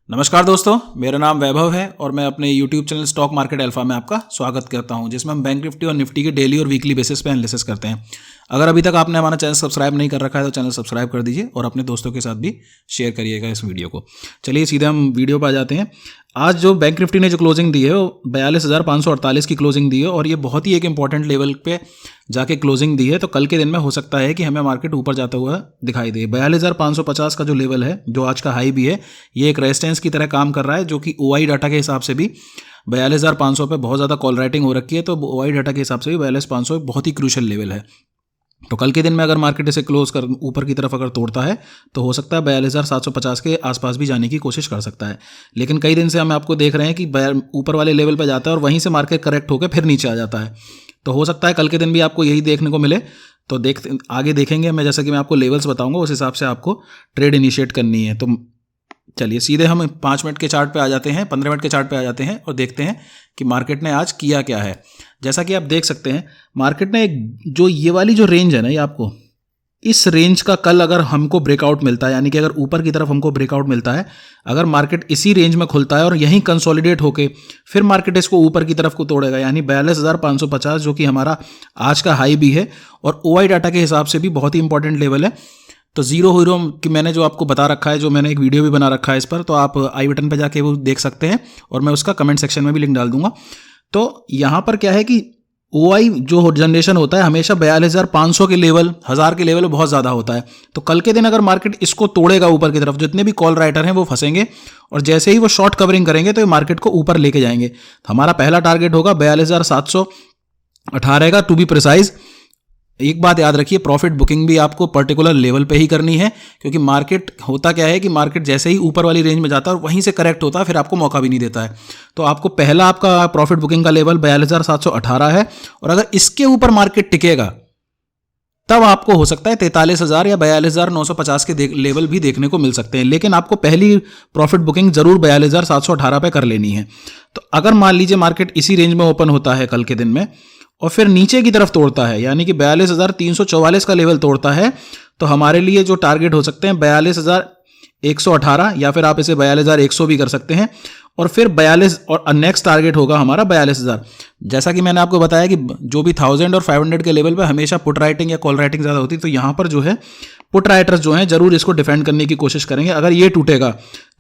नमस्कार दोस्तों, मेरा नाम वैभव है और मैं अपने YouTube channel stock market alpha में आपका स्वागत करता हूं, जिसमें हम बैंक निफ्टी और निफ्टी के डेली और वीकली बेसिस पे एनालिसिस करते हैं। अगर अभी तक आपने हमारा चैनल सब्सक्राइब नहीं कर रखा है तो चैनल सब्सक्राइब कर दीजिए और अपने दोस्तों के साथ भी शेयर करिएगा इस वीडियो को। चलिए सीधे हम वीडियो पर आ जाते हैं। आज जो बैंक निफ्टी ने जो क्लोजिंग दी है वो 42,548 की क्लोजिंग दी है और ये बहुत ही एक इंपॉर्टेंट लेवल पे जाके क्लोजिंग दी है। तो कल के दिन में हो सकता है कि हमें मार्केट ऊपर जाता हुआ दिखाई दे। 42,550 का जो लेवल है, जो आज का हाई भी है, ये एक रेजिस्टेंस की तरह काम कर रहा है, जो कि OI डाटा के हिसाब से भी 42,500 पे बहुत ज़्यादा कॉल राइटिंग हो रखी है। तो OI डाटा के हिसाब से भी 42,500 एक बहुत ही क्रूशियल लेवल है। तो कल के दिन में अगर मार्केट इसे क्लोज कर ऊपर की तरफ अगर तोड़ता है तो हो सकता है 42,750 के आसपास भी जाने की कोशिश कर सकता है। लेकिन कई दिन से हम आपको देख रहे हैं कि ऊपर वाले लेवल पर जाता है और वहीं से मार्केट करेक्ट होकर फिर नीचे आ जाता है। तो हो सकता है कल के दिन भी आपको यही देखने को मिले। तो आगे देखेंगे मैं, जैसा कि मैं आपको लेवल्स बताऊंगा उस हिसाब से आपको ट्रेड इनिशिएट करनी है। तो चलिए सीधे हम 5 मिनट के चार्ट पे आ जाते हैं, 15 मिनट के चार्ट पे आ जाते हैं और देखते हैं कि मार्केट ने आज किया क्या है। जैसा कि आप देख सकते हैं, मार्केट ने जो ये वाली जो रेंज है ना, ये आपको इस रेंज का कल अगर हमको ब्रेकआउट मिलता है, यानी कि अगर ऊपर की तरफ हमको ब्रेकआउट मिलता है, अगर मार्केट इसी रेंज में खुलता है और यहीं कंसोलिडेट होके फिर मार्केट इसको ऊपर की तरफ को तोड़ेगा, यानी 42,550 जो कि हमारा आज का हाई भी है और OI डाटा के हिसाब से भी बहुत ही इंपॉर्टेंट लेवल है। तो जीरो हीरो की मैंने जो आपको बता रखा है, जो मैंने एक वीडियो भी बना रखा है इस पर, तो आप आई बटन पर जाके वो देख सकते हैं और मैं उसका कमेंट सेक्शन में भी लिंक डाल दूंगा। तो यहाँ पर क्या है कि OI जो जनरेशन होता है हमेशा 42,500 के लेवल, 1000 के लेवल बहुत ज़्यादा होता है। तो कल के दिन अगर मार्केट इसको तोड़ेगा ऊपर की तरफ, जितने भी कॉल राइटर हैं वो फंसेंगे और जैसे ही वो शॉर्ट कवरिंग करेंगे तो ये मार्केट को ऊपर लेके जाएंगे। तो हमारा पहला टारगेट होगा 42,718 का, टू बी प्रिसाइज। एक बात याद रखिए, प्रॉफिट बुकिंग भी आपको पर्टिकुलर लेवल पे ही करनी है, क्योंकि मार्केट होता क्या है कि मार्केट जैसे ही ऊपर वाली रेंज में जाता है और वहीं से करेक्ट होता है, फिर आपको मौका भी नहीं देता है। तो आपको पहला आपका प्रॉफिट बुकिंग का लेवल 42,718 है और अगर इसके ऊपर मार्केट टिकेगा तब आपको हो सकता है 43,000 या 42,950 के लेवल भी देखने को मिल सकते हैं। लेकिन आपको पहली प्रॉफिट बुकिंग जरूर 42,718 पे कर लेनी है। तो अगर मान लीजिए मार्केट इसी रेंज में ओपन होता है कल के दिन में और फिर नीचे की तरफ तोड़ता है, यानी कि 42,344 का लेवल तोड़ता है, तो हमारे लिए जो टारगेट हो सकते हैं 42,118 या फिर आप इसे 42,100 भी कर सकते हैं और फिर 42 और नेक्स्ट टारगेट होगा हमारा 42,000। जैसा कि मैंने आपको बताया कि जो भी 1000 और 500 के लेवल पर हमेशा पुट राइटिंग या कॉल राइटिंग ज़्यादा होती है, तो यहाँ पर जो है पुट राइटर्स जो हैं जरूर इसको डिफेंड करने की कोशिश करेंगे। अगर ये टूटेगा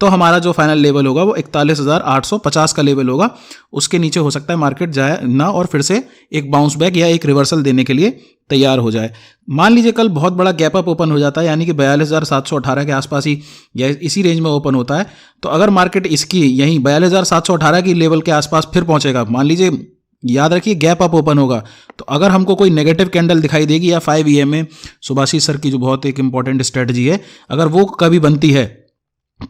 तो हमारा जो फाइनल लेवल होगा वो 41,850 का लेवल होगा। उसके नीचे हो सकता है मार्केट जाए ना और फिर से एक बाउंस बैक या एक रिवर्सल देने के लिए तैयार हो जाए। मान लीजिए कल बहुत बड़ा गैप अप ओपन हो जाता है, यानी कि 42,718 के आसपास ही या इसी रेंज में ओपन होता है, तो अगर मार्केट इसकी यहीं 42,718 की लेवल के आसपास फिर पहुंचेगा, मान लीजिए, याद रखिए गैप अप ओपन होगा, तो अगर हमको कोई नेगेटिव कैंडल दिखाई देगी या 5 EMA सुभाषिस सर की जो बहुत एक इंपॉर्टेंट स्ट्रेटजी है, अगर वो कभी बनती है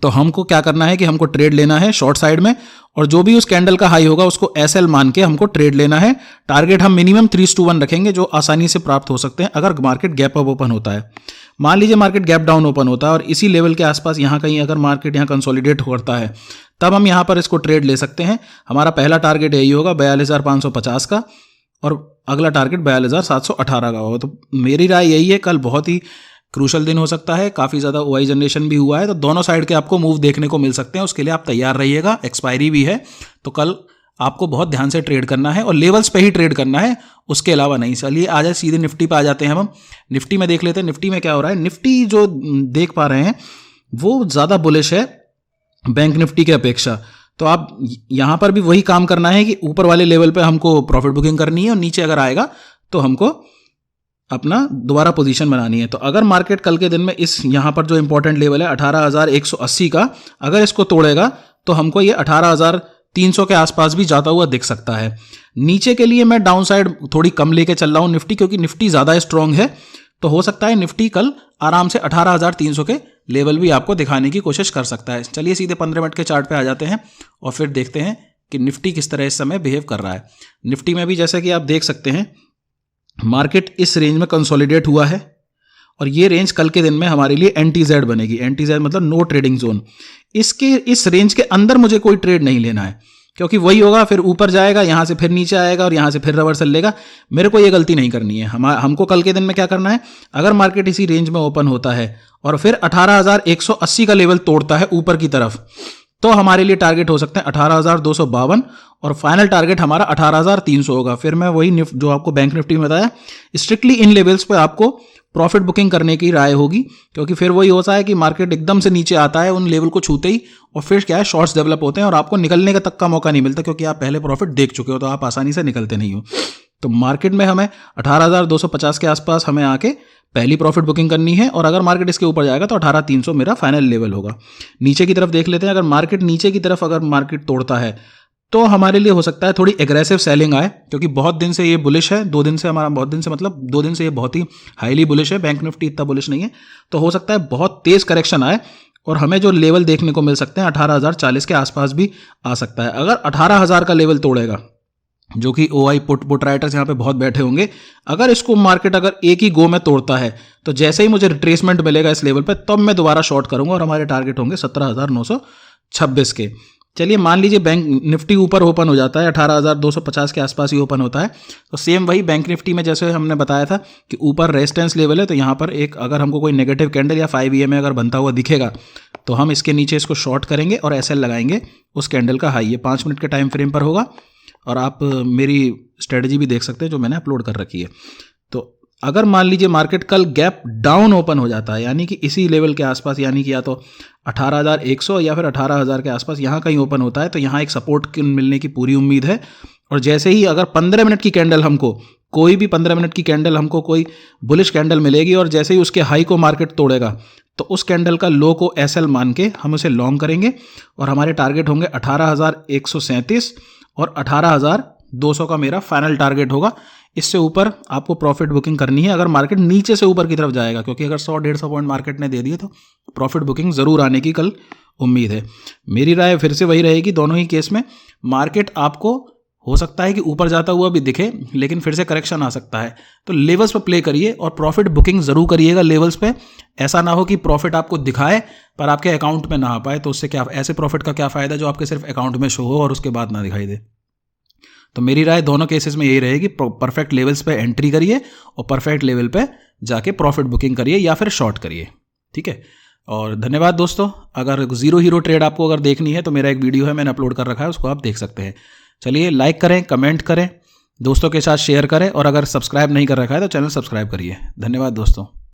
तो हमको क्या करना है कि हमको ट्रेड लेना है शॉर्ट साइड में और जो भी उस कैंडल का हाई होगा उसको SL मान के हमको ट्रेड लेना है। टारगेट हम मिनिमम 3:1 रखेंगे, जो आसानी से प्राप्त हो सकते हैं अगर मार्केट गैप अप ओपन होता है। मान लीजिए मार्केट गैप डाउन ओपन होता है और इसी लेवल के आसपास यहाँ कहीं अगर मार्केट यहाँ कंसोलिडेट करता है, तब हम यहाँ पर इसको ट्रेड ले सकते हैं। हमारा पहला टारगेट यही होगा 42,550 का और अगला टारगेट 42,718 का होगा। तो मेरी राय यही है, कल बहुत ही क्रूशल दिन हो सकता है, काफ़ी ज़्यादा OI जनरेशन भी हुआ है, तो दोनों साइड के आपको मूव देखने को मिल सकते हैं। उसके लिए आप तैयार रहिएगा, एक्सपायरी भी है, तो कल आपको बहुत ध्यान से ट्रेड करना है और लेवल्स पे ही ट्रेड करना है, उसके अलावा नहीं। चलिए आ जाए सीधे निफ्टी पे आ जाते हैं। हम निफ्टी में देख लेते हैं निफ्टी में क्या हो रहा है। निफ्टी जो देख पा रहे हैं वो ज़्यादा बुलिश है बैंक निफ्टी के अपेक्षा। तो आप यहाँ पर भी वही काम करना है कि ऊपर वाले लेवल पे हमको प्रॉफिट बुकिंग करनी है और नीचे अगर आएगा तो हमको अपना दोबारा पोजीशन बनानी है। तो अगर मार्केट कल के दिन में इस यहाँ पर जो इंपॉर्टेंट लेवल है 18,180 का, अगर इसको तोड़ेगा तो हमको ये 18,300 के आसपास भी जाता हुआ दिख सकता है। नीचे के लिए मैं डाउन साइड थोड़ी कम लेके चल रहा हूँ निफ्टी, क्योंकि निफ्टी ज़्यादा स्ट्रॉन्ग है। तो हो सकता है निफ्टी कल आराम से 18,300 के लेवल भी आपको दिखाने की कोशिश कर सकता है। चलिए सीधे 15 मिनट के चार्ट पे आ जाते हैं और फिर देखते हैं कि निफ्टी किस तरह इस समय बिहेव कर रहा है। निफ्टी में भी जैसे कि आप देख सकते हैं मार्केट इस रेंज में कंसोलिडेट हुआ है और ये रेंज कल के दिन में हमारे लिए NTZ बनेगी। NTZ मतलब नो ट्रेडिंग जोन। इस रेंज के अंदर मुझे कोई ट्रेड नहीं लेना है, क्योंकि वही होगा, फिर ऊपर जाएगा, यहाँ से फिर नीचे आएगा और यहाँ से फिर रिवर्सल लेगा। मेरे को ये गलती नहीं करनी है। हमको कल के दिन में क्या करना है, अगर मार्केट इसी रेंज में ओपन होता है और फिर 18,180 का लेवल तोड़ता है ऊपर की तरफ, तो हमारे लिए टारगेट हो सकते हैं 18,252 और फाइनल टारगेट हमारा 18,300 होगा। फिर मैं वही जो आपको बैंक निफ्टी में बताया, स्ट्रिक्टली इन लेवल्स पे आपको प्रॉफिट बुकिंग करने की राय होगी, क्योंकि फिर वही होता है कि मार्केट एकदम से नीचे आता है उन लेवल को छूते ही, और फिर क्या है, शॉर्ट्स डेवलप होते हैं और आपको निकलने का तक का मौका नहीं मिलता, क्योंकि आप पहले प्रॉफिट देख चुके हो, तो आप आसानी से निकलते नहीं हो। तो मार्केट में हमें 18,250 के आसपास हमें आके पहली प्रॉफिट बुकिंग करनी है, और अगर मार्केट इसके ऊपर जाएगा तो 18,300 मेरा फाइनल लेवल होगा। नीचे की तरफ देख लेते हैं। अगर मार्केट नीचे की तरफ अगर मार्केट तोड़ता है तो हमारे लिए हो सकता है थोड़ी एग्रेसिव सेलिंग आए, क्योंकि बहुत दिन से ये बुलिश है। 2 दिन से हमारा, बहुत दिन से मतलब 2 दिन से ये बहुत ही हाईली बुलिश है। बैंक निफ्टी इतना बुलिश नहीं है, तो हो सकता है बहुत तेज करेक्शन आए और हमें जो लेवल देखने को मिल सकते हैं 18,040 के आसपास भी आ सकता है। अगर 18,000 का लेवल तोड़ेगा, जो कि OI पुट राइटर्स यहाँ पे बहुत बैठे होंगे, अगर इसको मार्केट अगर एक ही गो में तोड़ता है तो जैसे ही मुझे रिट्रेसमेंट मिलेगा इस लेवल पे, तब मैं दोबारा शॉर्ट करूंगा और हमारे टारगेट होंगे 17,926 के। चलिए मान लीजिए बैंक निफ्टी ऊपर ओपन हो जाता है, 18,250 के आसपास ही ओपन होता है, तो सेम वही बैंक निफ्टी में जैसे हमने बताया था कि ऊपर रेजिस्टेंस लेवल है, तो यहाँ पर एक अगर हमको कोई नेगेटिव कैंडल या 5 EMA अगर बनता हुआ दिखेगा तो हम इसके नीचे इसको शॉर्ट करेंगे और SL लगाएंगे उस कैंडल का हाई। ये 5 मिनट के टाइम फ्रेम पर होगा, और आप मेरी स्ट्रेटजी भी देख सकते हैं जो मैंने अपलोड कर रखी है। तो अगर मान लीजिए मार्केट कल गैप डाउन ओपन हो जाता है, यानी कि इसी लेवल के आसपास, यानी कि या तो 18,100 या फिर 18,000 के आसपास यहाँ कहीं ओपन होता है, तो यहाँ एक सपोर्ट मिलने की पूरी उम्मीद है। और जैसे ही अगर 15 मिनट की कैंडल हमको, कोई भी 15 मिनट की कैंडल हमको कोई बुलिश कैंडल मिलेगी और जैसे ही उसके हाई को मार्केट तोड़ेगा, तो उस कैंडल का लो को SL मान के हम उसे लॉन्ग करेंगे और हमारे टारगेट होंगे 18,137 और 18,200 का मेरा फाइनल टारगेट होगा। इससे ऊपर आपको प्रॉफिट बुकिंग करनी है अगर मार्केट नीचे से ऊपर की तरफ जाएगा, क्योंकि अगर 100-150 पॉइंट मार्केट ने दे दिए तो प्रॉफिट बुकिंग ज़रूर आने की कल उम्मीद है। मेरी राय फिर से वही रहेगी, दोनों ही केस में मार्केट आपको हो सकता है कि ऊपर जाता हुआ भी दिखे, लेकिन फिर से करेक्शन आ सकता है। तो लेवल्स पर प्ले करिए और प्रॉफिट बुकिंग ज़रूर करिएगा लेवल्स पे। ऐसा ना हो कि प्रॉफिट आपको दिखाए पर आपके अकाउंट में ना आ पाए, तो उससे क्या, ऐसे प्रॉफिट का क्या फ़ायदा जो आपके सिर्फ अकाउंट में शो हो और उसके बाद ना दिखाई दे। तो मेरी राय दोनों केसेस में यही रहेगी, परफेक्ट लेवल्स पे एंट्री करिए और परफेक्ट लेवल पे जाके प्रॉफिट बुकिंग करिए या फिर शॉर्ट करिए। ठीक है, और धन्यवाद दोस्तों। अगर जीरो हीरो ट्रेड आपको अगर देखनी है तो मेरा एक वीडियो है, मैंने अपलोड कर रखा है, उसको आप देख सकते हैं। चलिए लाइक करें, कमेंट करें, दोस्तों के साथ शेयर करें, और अगर सब्सक्राइब नहीं कर रखा है तो चैनल सब्सक्राइब करिए। धन्यवाद दोस्तों।